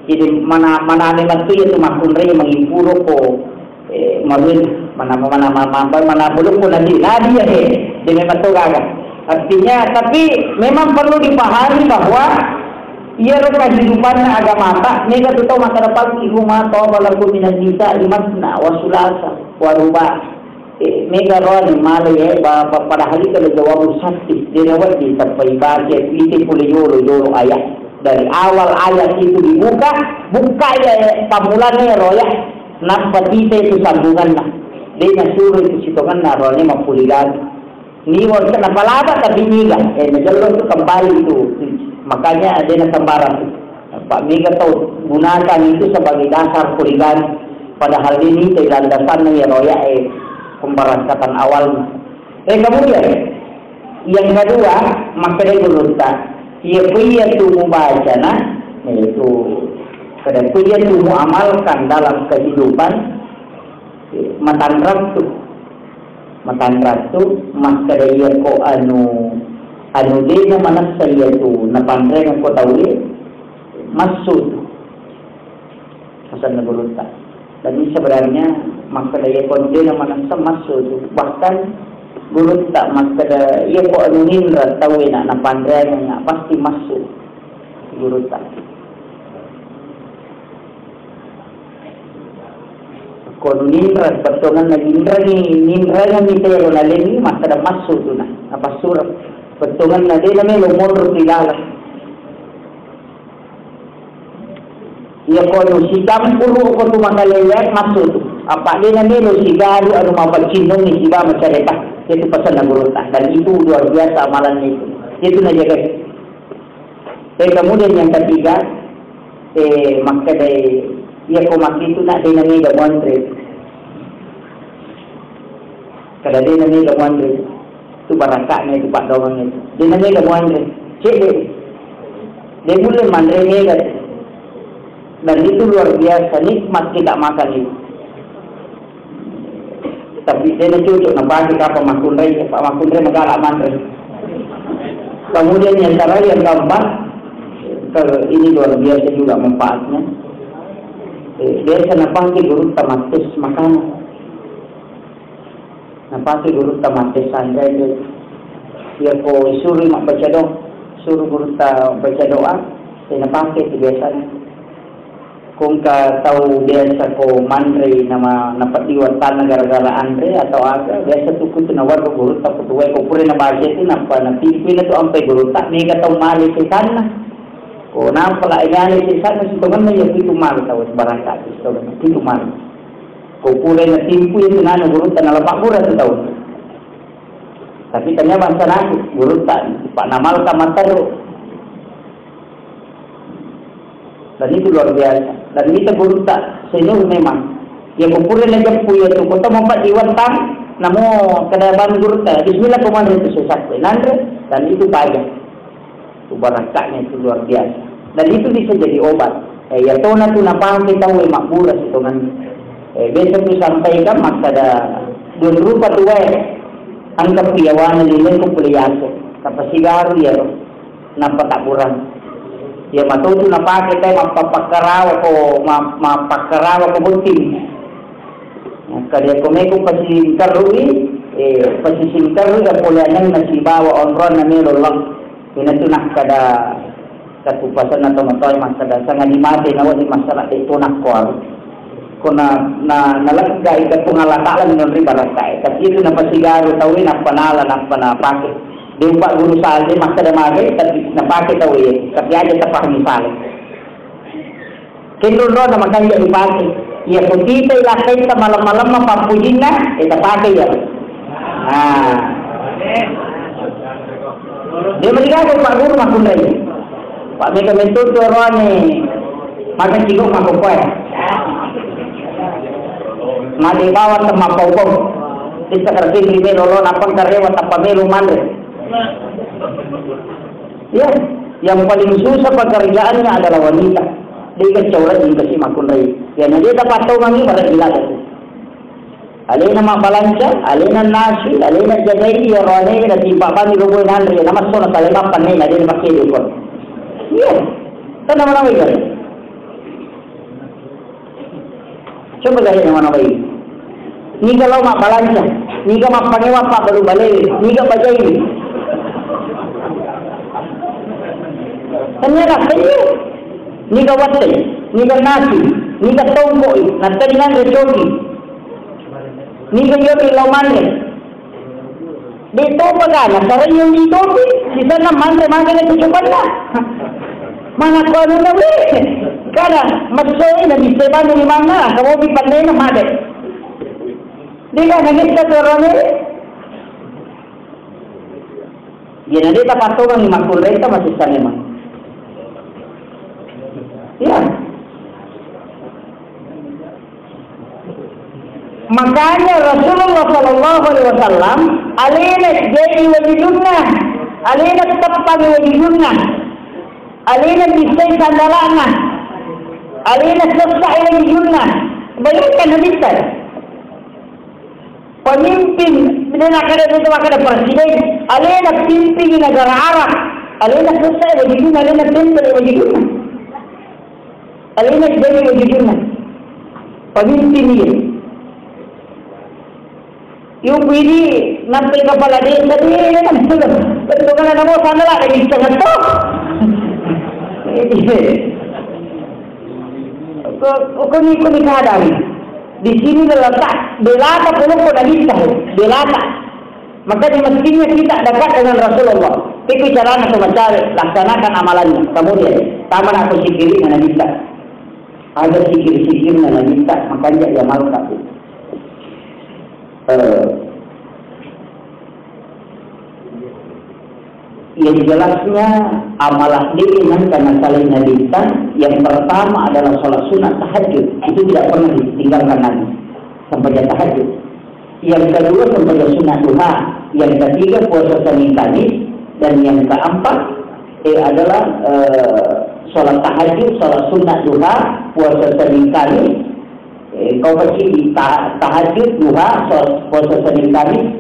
jadi mana ni man to yung makunre mangimpuro ko mawin mana bulok ko na di ya dengan to gaga artinya tapi memang perlu dipahami bahwa ia kehidupan agama tak nega tu tahu masa depan ibu mata walaupun minat bisa limasna wasulasa waruba mega roan malay pada hari kalau jawab sakti dirawat di sampai baca itu boleh yoro ayat dari awal ayat itu dibuka ya pamulannya roya nampak itu sambungan lah dia suruh itu sitongan naronya mapuligan ni won kenapa laba tapi niga majalon itu kembali itu. Makanya ada yang tambaran Pak Mega tahu gunakan itu sebagai dasar poligami padahal ini tidak dasarnya ya roya pemberangkatan awalnya. Kemudian yang kedua maka dia berunta ia punya tumu baca yaitu kada punya tumu amalkan dalam kehidupan matan ratu maka dia ko anu din na manas saya tu na pandre ng kotawi masuk asal nagulunta dan sebenarnya maka daya konde na manas masuk bahkan gulunta maka iya ko anu nindra tawi na pandre nga pasti masuk gulunta ko nindra patungan na nindra ni tayo na leni maka da masuk tu na apa surat Betungan na din namin lumulro kilala. Iya ko no si kampuro ko tumakalaya masuk. Apa din namin no si galu ano mapagsinong ni siba macarita. Itu pasal nagurunta dan itu luar biasa amalan itu. Itu na guys. Kemudian yang ketiga maka day iya ko makitu na din namin gamontre. Kada din namin gamontre. Itu barakaknya itu Pak Dawang itu. Dia nanya ke Muandre, cik dia boleh mandre dan itu luar biasa nikmat kita makan itu. Tapi dia nak cucuk nampak kita Pak Makundre magalak mandre. Kemudian yang keempat ini luar biasa juga manfaatnya. Dia senapang guru tamatis makanan. Napati guru tamatis sanjay dia ko suruh mak baca doa suruh guru ta baca doa napati itu biasanya kung ka tahu biasa ko mandre nama napatiwan tanah gara-gara andre atau aga biasa tuku tunawar ko guru ta putuway ko pure na baca itu napa napipi na to ampai guru ta ni ka tahu mali si sana ko nampala igani si sana sitongan na yung itu mali tahu barangkali sitongan itu mali kupulai na timpu itu nana guru tak nalapak pura tu tahu. Tapi tanya bangsa nak guru tak pak namal kamata tu. Dan itu luar biasa. Dan kita guru tak senior memang. Ya kupulai na jampu ya tu. Kota mampat diwan tam. Namo kedaban guru tak. Bismillah komandan itu sesak. Nandre dan itu banyak. Itu barakaknya itu luar biasa. Dan itu bisa jadi obat. Ya tahu na tu napang kita tahu makmura situ kan. Besok tu sampaikan maka ada dua rupa tu ang kapiyawan nilin ko puliyaso kapasigaru ya napa tak kurang ya matuto na pakai tayo mapapakaraw ko bunting kaya kumeko pasisingkaroy at pulianang nasibawa onron na meron lang pinatunak kada katupasan na tumatoy masada sa ngalimate na wali masala ito nakwal kuna nalagay ka pungalatalan ng ribaratay kasi ito na pasigaro tawin ang panala ng panapake di ba guru salde masada magay kasi napake tawin kasi aja sa pahamisali kinron ron na magkaya ipake Ya kita ilakai sa malam-malam mapapujin na, ito pakai ya. Dia meninggal Pak Guru makunday. Pak Mega mentul tu orang ni makan cikgu makan kuai. Madi bawa sama pokok. Kita kerja di Melo napang karyawan tanpa Melo mandre. Ya, yang paling susah pekerjaannya adalah wanita. Dia kecaulah di kasih makunday. Ya nanti dapat tahu kami pada gila tu. Alena mak balanca, alena nasi, alena jadai ya rone da timpa bani robo nandri nama sona sale mapan ni ada pakai dia pun. Iya. Kan nama baik kan? Coba lihat nama baik. Ni kalau mak balanca, ni kalau mak pangewa pak baru balik, ni kalau baca ini. Ternyata saya ni kalau watai, ni kalau nasi, ni kalau tomboi, nanti dengan rejoki. Ni kayo ilaman eh. Dito pagana, sarang yung dito, sisa naman, maga na kutupan na. Mga kwano na weh. Kana, masoy na biseba ni mana, kamu bipanay na made. Di ka nangit ka turon eh. Yan na dito pato ang imakulay ka masisa naman. Yan. Makanya Rasulullah sallallahu alaihi wasallam alina jadi wajibna, alina tapang wajibna, alina bisay sandalana, alina selesai wajibna. Bayangkan hadisnya. Pemimpin bila ada presiden, alina pimpin negara Arab, alina selesai wajibna, alina pimpin wajibna, alina jadi wajibna. Pemimpin ini. Yung pili nanti kepala dia tadi kan betul kan nama sana lah lagi sangat top. Kau ni kadang di sini letak belaka pun lagi tahu belaka. Maka di mestinya kita dekat dengan Rasulullah. Tapi cara nak mencari laksanakan amalannya. Kemudian taman aku sikiri dengan kita. Ada sikir-sikir dengan kita makanya dia malu tak. Yang jelasnya amalah diingat karena saling nabikan. Yang pertama adalah sholat sunat tahajud, itu tidak pernah ditinggalkan Nabi sampai tahajud. Yang kedua sampai sunat duha. Yang ketiga puasa Senin Kamis. Dan yang keempat adalah sholat tahajud, sholat sunat duha, puasa Senin Kamis. Kau pasti tahajud, duha, puasa Senin Kamis,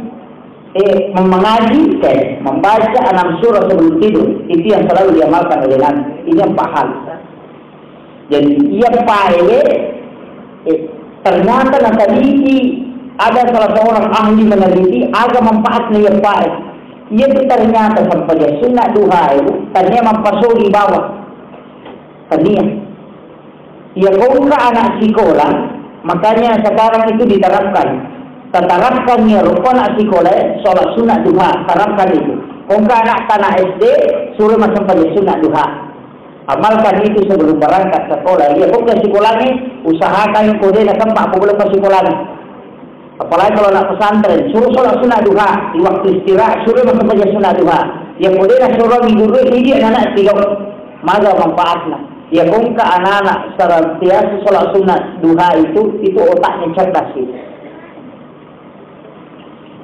mengaji, membaca 6 surah sebelum tidur. Itu yang selalu diamalkan oleh Nabi. Ini yang pahal. Jadi ia pahal. Ternyata nanti ada salah seorang ahli meneliti agak manfaatnya ia pahal. Ia ternyata sampai sunat duha itu ternyata mempasok di bawah. Ternyata ia kau ke anak sekolah. Makanya sekarang itu diterapkan. Terapkannya rukun anak sekolah, sholat sunat duha. Terapkan itu. Kalau anak tanah SD, suruh masuk pada sunat duha. Amalkan itu sebelum berangkat sekolah. Ya, kau ke sekolahnya, usahakan yang kau dia nak tempat, kau boleh ke sekolahnya. Apalagi kalau nak pesantren, suruh sholat sunat duha. Di waktu istirahat, suruh masuk pada sunat duha. Yang kau dia nak suruh minggu dia anak tiga. Maka manfaatnya. Ya kongka anak-anak secara biasa sholat sunat duha itu otaknya cerdas itu.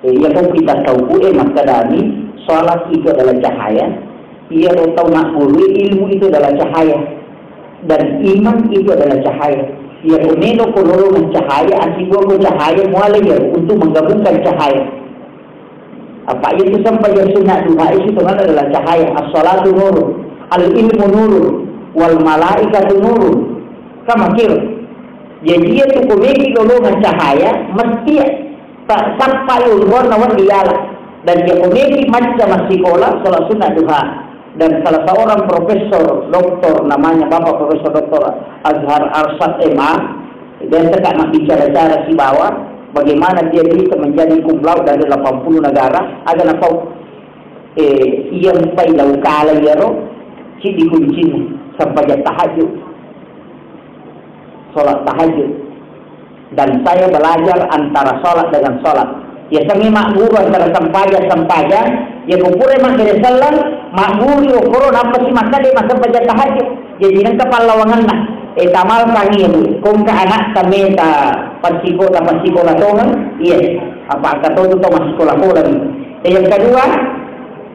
Ya kong kita tahu maka dari sholat itu adalah cahaya. Ia tahu makhluk ilmu itu adalah cahaya dan iman itu adalah cahaya. Ya kumeno koloro mencahaya, asibo ko cahaya mulai ya untuk menggabungkan cahaya. Apa itu sampai yang sunat duha itu adalah cahaya. As-salatu nurun, al-ilmu nurun, wal malaikatu nurun. Kamu kira? Jadi dia tu komedi golongan cahaya mesti tak sampai ulur nawan dialah. Dan dia komedi macam sekolah sholat sunat duha. Dan salah seorang profesor doktor namanya Bapak Profesor Doktor Azhar Arsyad MA, dan saya nak bicara-bicara si bawah bagaimana dia bisa menjadi cum laude dari 80 negara. Ada apa? Ia sampai lau kala yaro, si dikuncinya sampai tahajud, sholat tahajud. Dan saya belajar antara sholat dengan sholat. Ya kami makmur antara sempaja. Ya kumpulnya makin salam, makmur ukuran apa sih maka dia masa baca tahajud. Jadi nang kepala lawangan lah. Tamal kami kung ka anak kami pasiko lah tohan. Yes. Apa kata itu masih sekolah lagi. Yang kedua,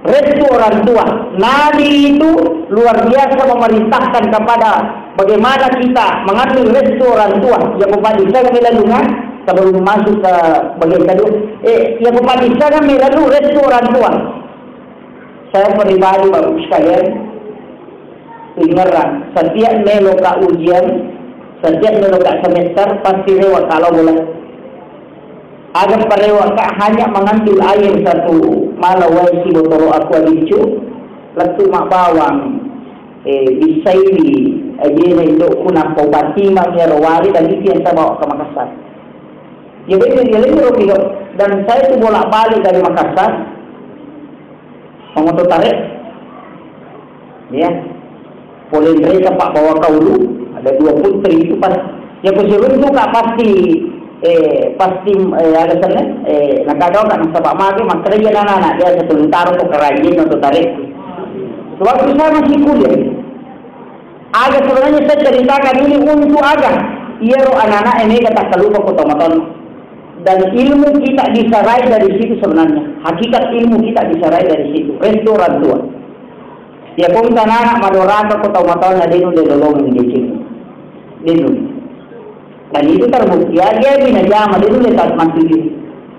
restu orang tua. Nabi itu luar biasa memerintahkan kepada bagaimana kita mengambil restu orang tua. Yang kepada saya kami lalu sebelum masuk ke bagian kedua. Yang kepada saya kami lalu restu orang tua. Saya pribadi bapak sekalian, ingatlah setiap meloka ujian, setiap meloka semester pasti lewat kalau boleh. Agak perlewat hanya mengambil air satu malawai si botol aku adicu letu mak bawang bisa ini aja untuk kuna pobati mangnya rawali dan itu yang saya bawa ke Makassar. Ya betul dia lebih dan saya tu bolak balik dari Makassar mengotot tarik, ya boleh mereka pak bawa kaulu ada 2 putri itu pas ya kusurun tu kak pasti alasannya nakadaw kan sa magi magkarya na anak dia sa tuntaro ko karajin atau tarik. Waktu saya masih kuliah, agak sebenarnya saya ceritakan ini untuk agak iya ro anak-anak ini kata kalupa ko tomaton dan ilmu kita disarai dari situ sebenarnya. Hakikat ilmu kita disarai dari situ. Restoran tua. Ya kung anak madoraka ko tomaton na dinu delolong di sini. Dinu. Dan itu terbukti dia binajama dia boleh tak mati.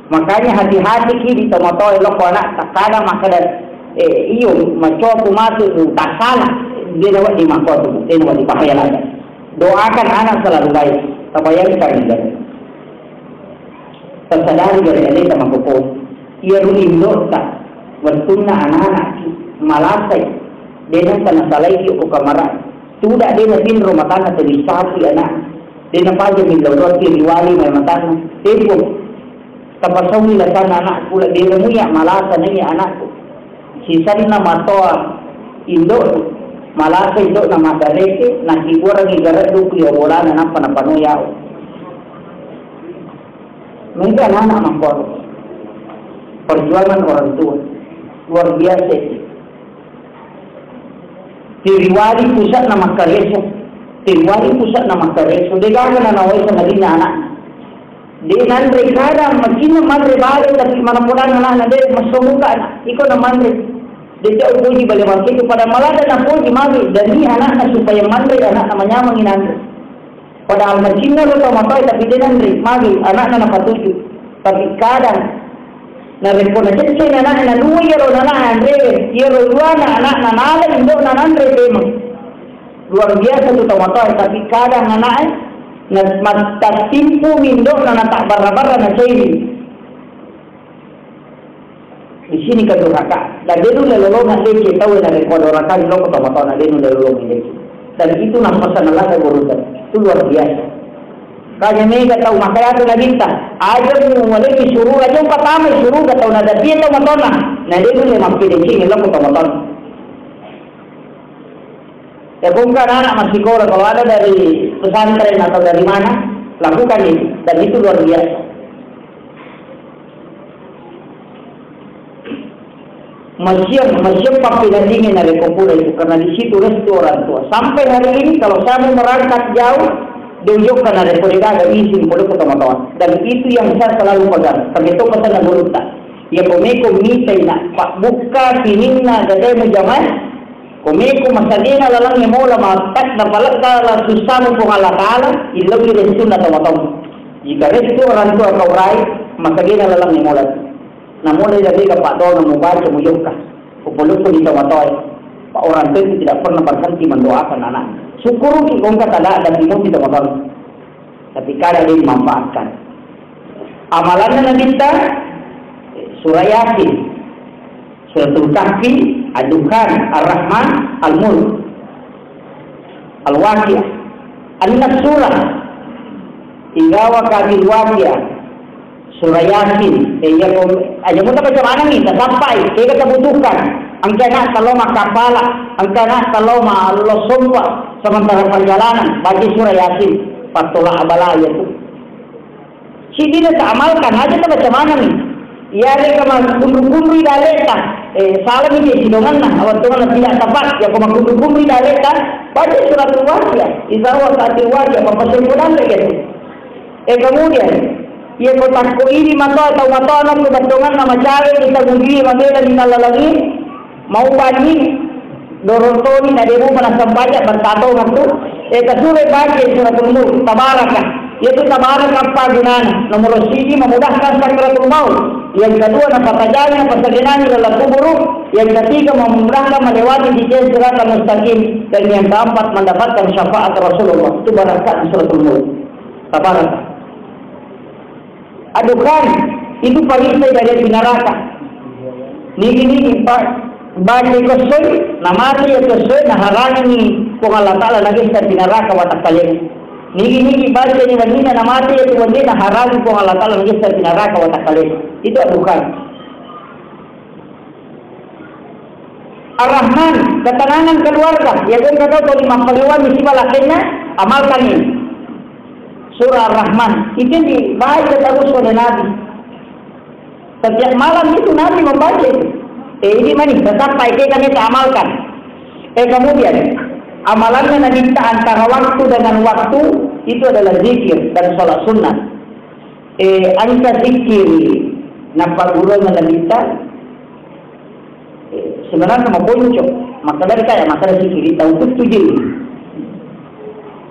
Makanya hati-hati kiri tomatoi loko anak tak kadang makadan iyo macopu masuk tak salah dia dapat di mahkota dia dapat dipakai lagi. Doakan anak selalu baik. Tabayangkan juga. Tersadari dari ini sama koko. Ia rulindo tak bertunna anak-anak malasai. Dia nak salah itu ke kamar. Tidak dia nak tin rumah tangga terdistraksi anak. Dia nampak je bila orang kiri wali mai matang, tempo. Tapasau ni lasan anak pula dia muya malasa ni anak. Sisa ni nama toa Indo malasa Indo nama dareke nak orang igara tu kuliah bola na panapanoya. Mereka anak mampor. Perjuangan orang tua luar biasa. Diriwali pusat nama karya. Tiwari pusat nama kare, so dega na nawai sa Madina anak. Di nandre kada magina madre bale tapi manapunan anak na de masumuka anak. Iko na mandre. Di ta upuji bale mangki pada malada na puji magi dani anak na supaya mandre anak na manyamang inandre. Padahal magina lo to matay tapi di nandre magi anak na napatuju. Tapi kadang na repona jetse na anak na luya ro na andre, yero luana anak na nala indo na nandre temang. Luar biasa tu tamatoi tapi kadang anak tak timpu mindo na tak barra-barra na ciri. Di sini keduraka. Dan dia dulu lelolong leci tahu na keduraka di loko tamatoi na dia dulu lelolong leci. Dan itu nampasan Allah ke gurutan. Itu luar biasa. Kaya may tahu makaya tu na dinta. Ayaw mo wala isuru aja pertama isuru tahu na dia tamatoi na dia dulu mampileci ni loko tamatoi. Ya bukan anak masih sekolah kalau ada dari pesantren atau dari mana lakukan itu dan itu luar biasa. Masih pakai dingin dari kumpul itu karena di situ restu orang tua. Sampai hari ini kalau saya mau berangkat jauh diunjukkan ada kolega ada izin boleh ke teman-teman dan itu yang saya selalu pegang. Begitu pesan dan berutak. Ya komeko minta nak pak buka piningna gadai menjaman. Komeko masalina lalang yang mula matak na palaka la susah mo kung Allah Ta'ala ilawi restu na tamatong. Jika restu orang tua kau raih masalina lalang yang mula. Namun dari pak doa membaca muyukah kupuluk pun di tamatong. Pak orang tua itu tidak pernah berhenti mendoakan anak. Syukur kung kata ada timur di tamatong. Tapi kadang dia dimanfaatkan. Amalannya Nabi kita surah Yasin, Suratul Kahfi, Ad-Dukhan, Ar-Rahman, Al-Mulk, Al-Waqiah, An-Nas surah, Igawa Kabil Waqiah, Surah Yasin. Aja mo tayo sa nih, sampai, kaya kebutuhan. Ang kaya kalau makapala, ang kaya kalau malosompa, sementara perjalanan, bagi Surah Yasin, patulah abalaya itu. Si tidak amalkan aja tak macam mana nih? Ya mereka kundu-kundu daleta. Salah ini sidongan nah, awak tungan tidak tepat. Ya kau kundu-kundu daleta. Baca surat Al-Waqiah. Idza waqa'atil waqiah apa sempurna lagi. Kemudian, ia kotak ko ini mato atau mato anak kebetulan nama cari kita gundiri mamela di lagi mau bagi dorotoni na demo mana sampaya bertato waktu. Kasure baca surat Al-Mulk tabarakah. Yaitu tabarak apa gunanya? Nomor 1 memudahkan sakratul maut. Yang kedua napatajanya pasaginanya dalam kubur. Yang ketiga memudahkan melewati jalan sirat mustaqim. Dan yang keempat mendapatkan syafaat Rasulullah. Itu barakat suratul mulk. Tabarak. Adukan itu perisai dari neraka. Niki pak baca kosoy namati ya kosoy naharangi ni kung Allah Ta'ala lagi sa neraka watak kalian. Niki baca ni wandina namati ya wandina haram kung Allah Ta'ala lagi sa neraka watak kalian. Itu adukan. Ar-Rahman ketenangan keluarga. Ya kan kata kalau 5 misi malakinya amalkan ini. Surah Ar-Rahman itu dibaca terus oleh Nabi. Setiap malam itu Nabi membaca. Ini mana? Tetap baik kami amalkan. Kemudian amalannya Nabi antara waktu dengan waktu itu adalah zikir dan sholat sunnah. Angka zikir nampak guru Nabi sebenarnya mau puncuk. Maka dari kaya maka zikir itu untuk tujuh.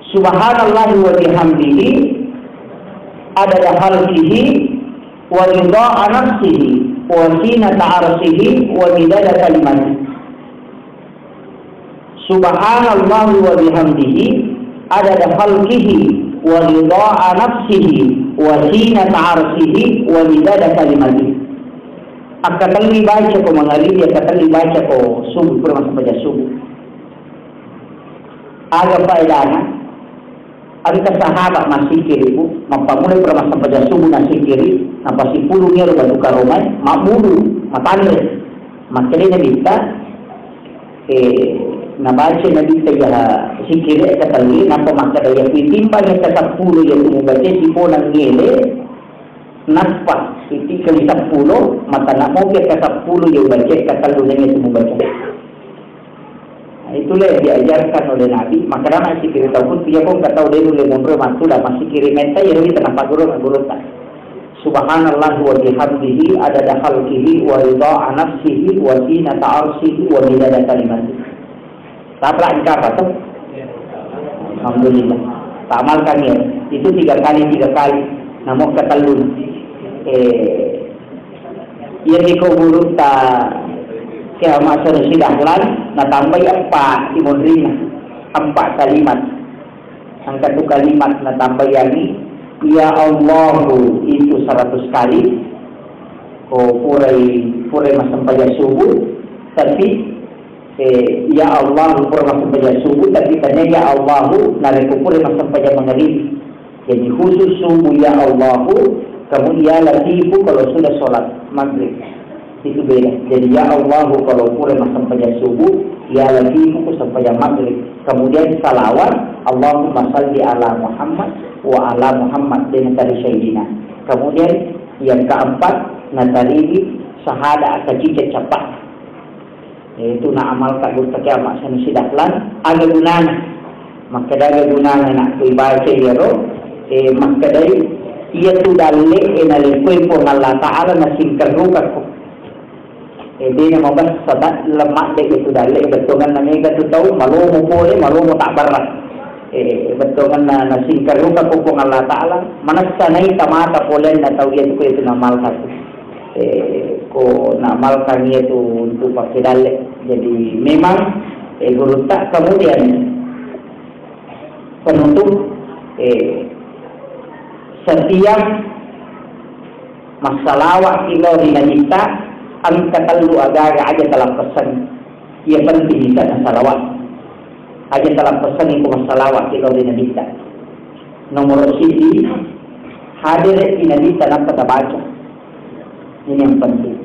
Subhanallah wa bihamdihi adada khalqihi wa ridha'a nafsihi wa zinata 'arsyihi wa midada kalimatihi. Subhanallah wa bihamdihi adada khalqihi wa ridha'a nafsihi wa zinata 'arsyihi wa midada kalimatihi. Akan dibaca ko mengalir dia akan dibaca ko subuh bermasa baca subuh. Aga faedahnya ada sahabat masih kiri bu, mapamulai bermasa baca subuh nasi kiri, nampak si puluhnya lu batu karomai, mak bulu, matandre, makanya kita, nabaca nabi kita si kiri kata ni, nampak maka daya timbang yang kata puluh yang tu baca si ponang ngele, nampak itu kali 10, mata nak mau ke kata puluh yang baca kata lu yang tu baca. Itulah yang diajarkan oleh Nabi. Maka masih kiri tahu dia pun kata udah dulu mundur mantu dah masih kiri menta ya ini kenapa guru tak. Subhanallah wa bihamdihi adada khalqihi wa ridha'a nafsihi wa zinata 'arsyihi wa midada kalimatihi. Tabrak apa tuh? Alhamdulillah. Tak amalkan ya. Itu 3 kali. Namun kata lu ia dikau guru tak kaya masa sidahlan na tambay 4 imodrina 4 kalimat ang katu kalimat na tambay yani ya Allahu itu 100 kali puray masampaya subuh tapi ya Allahu puray masampaya subuh tapi tanya ya Allahu nariku puray masampaya mengerti jadi khusus subuh ya Allahu kemudian latifu kalau sudah sholat maghrib itu beda. Jadi ya Allahu kalau pura sampai subuh, ya Latifu sampai maghrib. Kemudian salawat Allahumma salli ala Muhammad wa ala Muhammad dengan tadi sayyidina. Kemudian yang keempat natari sahada kacica cepat. Itu nak amal tak guna kiamat sana sidahlan ada gunanya. Maka ada gunanya nak baca ya roh. Maka dari ia tu dalil enalikuy po Allah Taala nasingkar rukat. Di na mabas sadat lemak dek itu dalil betongan na mega tu tahu malumo pole malumo tak barat betongan na nasingkar ruka kupong Allah Taala manassanay tamata pole na tahu dia tu itu namalkan ko namalkan dia tu untuk pakai dalil jadi memang guru tak kemudian penutup setiap masalah kilo dinamika ang katalu agaga aja dalam pesan ia penting bisa salawat aja dalam pesan itu masalawat kita di kita nomor sisi hadir di Nabi dalam kata baca ini yang penting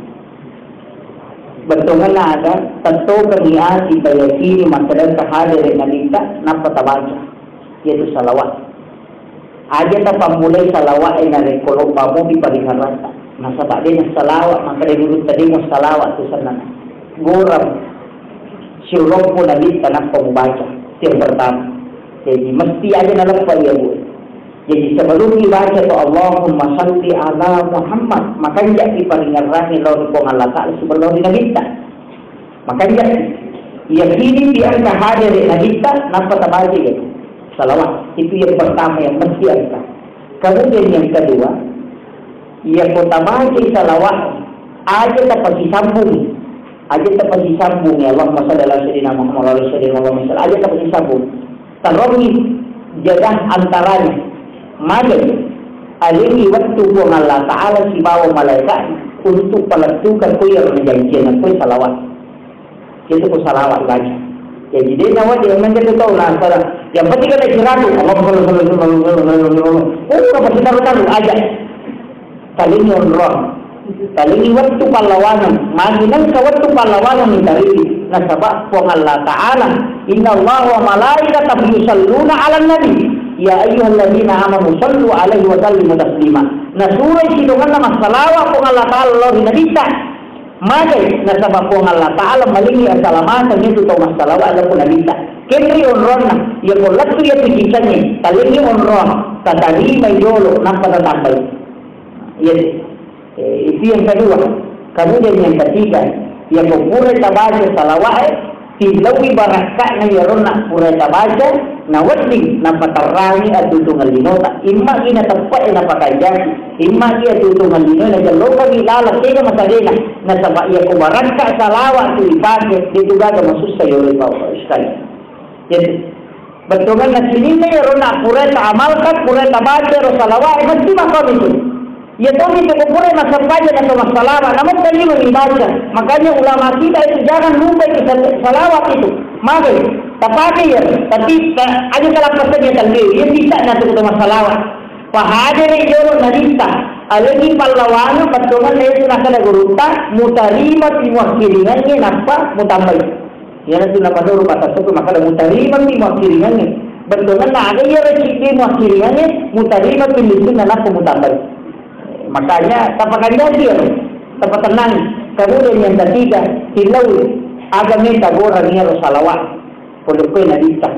betul ada tentu keniati bayaki masalah hadir di Nabi dalam kata baca yaitu salawat Aja tak mulai salawat yang kalau kamu di palingan rasa. Masa tak dia salawat maka dia dulu tadi mau salawat tu sana. Goram syurok pun lagi tanah pembaca yang pertama. Jadi mesti ada dalam payah bu. Jadi sebelum dibaca tu Allahumma salli ala Muhammad, maka dia di palingan rasa lalu pun Allah Taala sebelum dinabita. Maka dia yakini dia akan hadir dinabita, napa tak baca itu. Salawat itu yang pertama yang mesti ada. Kemudian yang kedua, ia kota baca salawat aja tak pasti sambung, ya Allah masalah Sayyidina Muhammad sallallahu alaihi wasallam aja tak pasti sambung. Taromi jadah antaranya, maka alini waktu pun Allah Taala si bawa malaikat untuk pelatukan yang menjanjikan kau salawat. Itu kau salawat baca. Jadi dia nawat dia menjadi tahu lah salah. Yang penting kan ikrar Allah sallallahu. Oh apa kita tahu aja. Saling nyorong. Saling waktu pahlawanan. Maginan ka waktu pahlawanan dari nasabah pun Allah Taala. Inna Allah wa malaikatahu yusalluna 'alan nabi. Ya ayyuhalladzina amanu sallu 'alaihi wa sallimu taslima. Nah surah itu kan nama salawat pun Allah Taala nabi ta. Maka nasabah pun Allah Taala malingi assalamatan itu tahu masalawat ada pun nabi ta. Kentri onrona ya kolak tu ya pikirnya. Talingi onron tatari may dolo nampak tambay. Yes. Itu yang kedua. Kemudian yang ketiga, yang pura tabaca salawat tilawi barakah na yaron na pura tabaca na wati na patarangi at tutungan linota. Imma ina tapat na pakajak, imma iya tutungan linota na jaloka ilala kaya masadena na sabak iya ko barakah salawat tu ipake dito gaga masusay ulit pa sekali. Yes. Betul na sini na yaron na pura amalkan pura tabaca ro salawat mesti makam itu. Ya tahu itu kupure masa baca dan salawat. Namun tadi membaca. Makanya ulama kita itu jangan lupa itu salawat itu. Maka tapi ya, tapi ada salah pesannya tadi. Ya bisa nanti kita salawat. Pahadir itu nadista. Alagi pahlawan patungan itu nakala guruta mutarima timukiringannya napa mutambai. Ya nanti napa dulu kata satu makala mutarima timukiringannya. Betulan ada ya rezeki timukiringannya mutarima timukiringan napa mutambai. Makanya tapakan dia tapak tenang. Kemudian yang ketiga tilau agama tagora niya salawat pulukoy na dita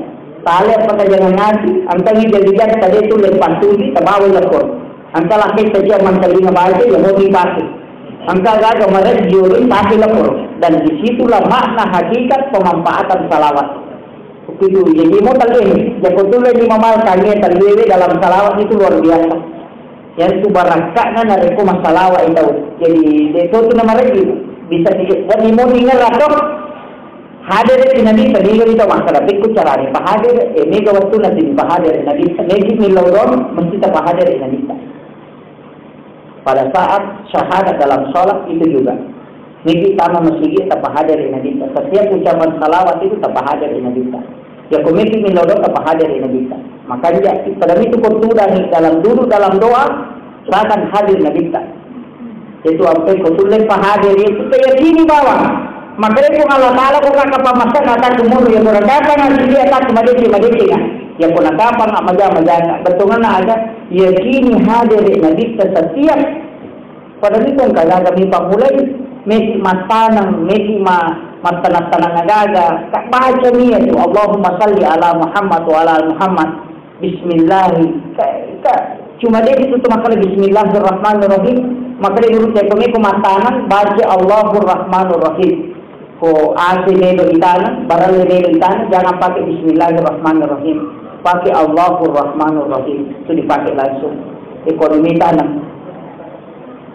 tali apa jangan ngaji antang jadi tadi itu lepas tuli tabawi lakor angka laki saja mantalinga baca yang mau dipakai angka gaga mereka jurin pakai lakor dan disitulah makna hakikat pemanfaatan salawat itu jadi mau tali ya betul ini memalkannya tali dalam salawat itu luar biasa. Yang itu barakah na nareko masalawa itu. Jadi itu nama lagi bisa buat mau tinggal ratok hadir di nabi tadi itu masalah ikut cara ni pahadir mega waktu nanti pahadir nabi nabi milauron mesti tak pahadir di nabi. Pada saat syahadat dalam solat itu juga nabi tama masjid tak pahadir di nabi. Setiap ucapan salawat itu tak pahadir di nabi. Ya komisi milauron tak pahadir di nabi. Makanya pada itu bertudah dalam duduk dalam doa akan hadir Nabi kita. Itu apa yang kutulis pahadir itu yakini bahwa makanya kung Allah Taala kung kakapamasan atas umur yang beradakan nanti dia atas madisi kan. Yang pun nakapang maja betungan na ada yakini hadir Nabi kita setiap pada itu kagak kami pamulai mesti matanang mesti matanang nagaga tak baca niya itu Allahumma salli ala Muhammad wa ala Muhammad bismillah cuma dia itu makanya bismillahirrahmanirrahim makanya dulu saya kami kumatangan baca Allahur Rahmanur Rahim ko asli itu itan barang itu itan jangan pakai bismillahirrahmanirrahim pakai Allahur Rahmanur Rahim itu dipakai langsung ekonomi tanam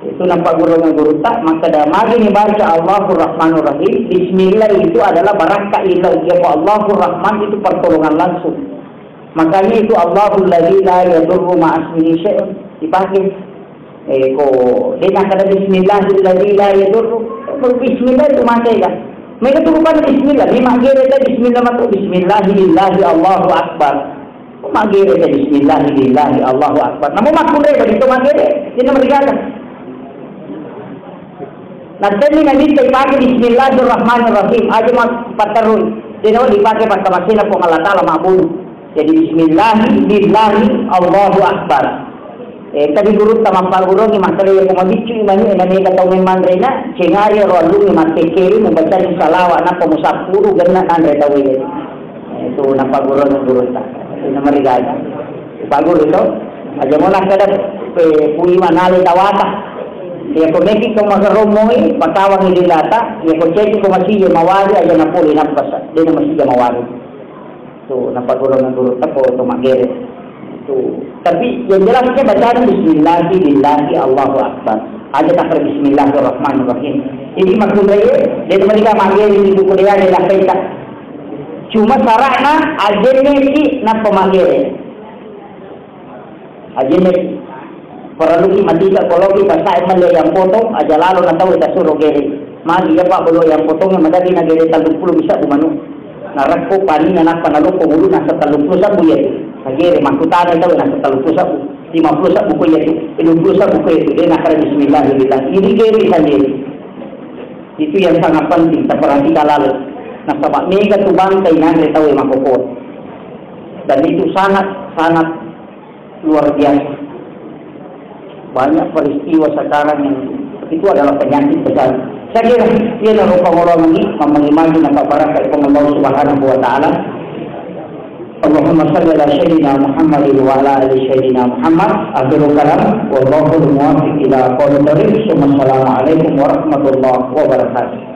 itu nampak guru tak maka dah mari baca Allahur Rahmanur Rahim bismillah itu adalah barakah ilahi ya Allahur Rahman itu pertolongan langsung. Makanya itu Allahul ladzi la yadurru ma'asmihi syai'un dipakai ko dia nak kata bismillahil ladzi la yadurru bismillah itu macam kan mereka tu bukan bismillah ni mak kira bismillah mak bismillahillah Allahu akbar mak kira bismillahillah Allahu akbar namun mak kure begitu mak kira ini mereka nanti ni nabi dipakai bismillahirrahmanirrahim aja mak patarun dia dipakai pada masina pun Allah Taala mabun Jadi bismillahi, billahi, Allahu Akbar. Tadi guru tamang guru ni makale yang kumabicu imani enani kata memang rena cengari roalu ni matekeri membaca salawat na pemusapuru genna andre tawi. Itu napa guru tak. Nama rigaya. Pak guru itu aja mula kada pui manali tawata. Dia komeki ko magaromoi patawang ililata, dia ko ceki ko masih mawali aja napuli napasa. Dia masih mawali. Tu nampak guru tako tu magere. Tu. Tapi yang jelas kita baca bismillahirrahmanirrahim, Allahu Akbar. Aja tak bismillahirrahmanirrahim. Ini maksud saya, dia mereka magere di buku dia adalah peta. Cuma syaratnya aja ni nak pemagere. Aja ni perlu mati kalau kita saya melihat yang potong aja lalu nak tahu kita suruh gere. Mari ya Pak belum yang potongnya madari nak gere 30 bisa umanu. Narak ko pani anak panalo ko mulu nasa 30 sabu ya. Gere makutan itu nasa 30 sabu. 50 sabu ko ya. 20 sabu ko ya. Dia nak bismillahirrahmanirrahim. Ini gere saja. Itu yang sangat penting kita perhatikan lalu. Nah sebab mega tu bangkai nanti tahu yang makopot. Dan itu sangat luar biasa. Banyak peristiwa sekarang yang itu adalah penyakit besar. Saya kira ia adalah orang ini mengimani nama barakat Allah Subhanahu wa taala. Allahumma shalli ala sayyidina Muhammad wa ala ali sayyidina Muhammad. Akhirul kalam wallahu muwaffiq ila aqwamit thariq. Wassalamualaikum warahmatullahi wabarakatuh.